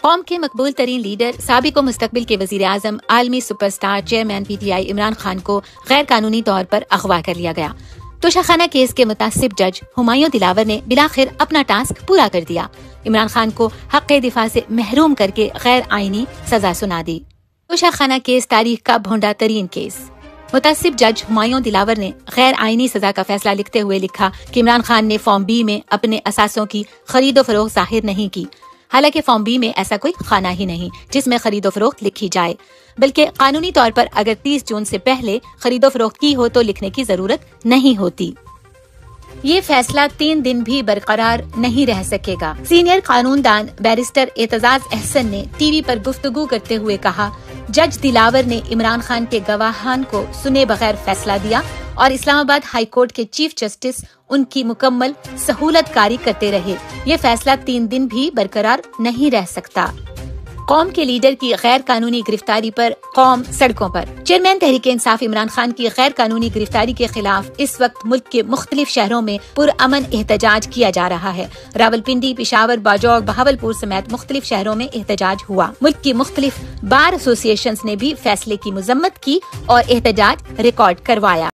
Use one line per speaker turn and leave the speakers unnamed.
قوم کے مقبول ترین لیڈر سابق و مستقبل کے وزیر اعظم عالمی super star chairman P T I Imran Khan کو غیر قانونی طور پر اغوا کر لیا گیا۔ توشاخانہ کیس کے متعصب جج ہمایوں دلاور نے بلاخر اپنا ٹاسک پورا کر دیا۔ عمران خان کو حق دفاع سے محروم کر کے غیر آئینی سزا سنا دی۔ توشاخانہ کیس تاریخ کا بھونڈا ترین کیس۔ متعصب جج ہمایوں دلاور نے غیر آئینی سزا کا فیصلہ لکھتے ہوئے لکھا کہ عمران خان نے فارم بی میں اپنے اثاثوں کی خرید و فروخت ظاہر نہیں کی، حالانکہ فارم بی میں ایسا کوئی خانہ ہی نہیں جس میں خرید و فروخت لکھی جائے، بلکہ قانونی طور پر اگر 30 جون سے پہلے خرید و فروخت کی ہو تو لکھنے کی ضرورت نہیں ہوتی۔ یہ فیصلہ 3 دن بھی برقرار نہیں رہ سکے گا۔ سینئر قانون دان بیرسٹر اعتزاز احسن نے ٹی وی پر گفتگو کرتے ہوئے کہا، جج دلاور نے عمران خان کے گواہان کو سنے بغیر فیصلہ دیا اور اسلام آباد ہائی کورٹ کے چیف جسٹس ان کی مکمل سہولت کاری کرتے رہے۔ یہ فیصلہ 3 دن بھی برقرار نہیں رہ سکتا۔ قوم کے لیڈر کی غیر قانونی گرفتاری پر قوم سڑکوں پر۔ چیئرمین تحریک انصاف عمران خان کی غیر قانونی گرفتاری کے خلاف اس وقت ملک کے مختلف شہروں میں پرامن احتجاج کیا جا رہا ہے۔ راولپنڈی، پشاور، باجوڑ، بہاولپور سمیت مختلف شہروں میں احتجاج ہوا۔ ملک کی مختلف بار ایسوسی ایشنز نے بھی فیصلے کی مذمت کی اور احتجاج ریکارڈ کروایا۔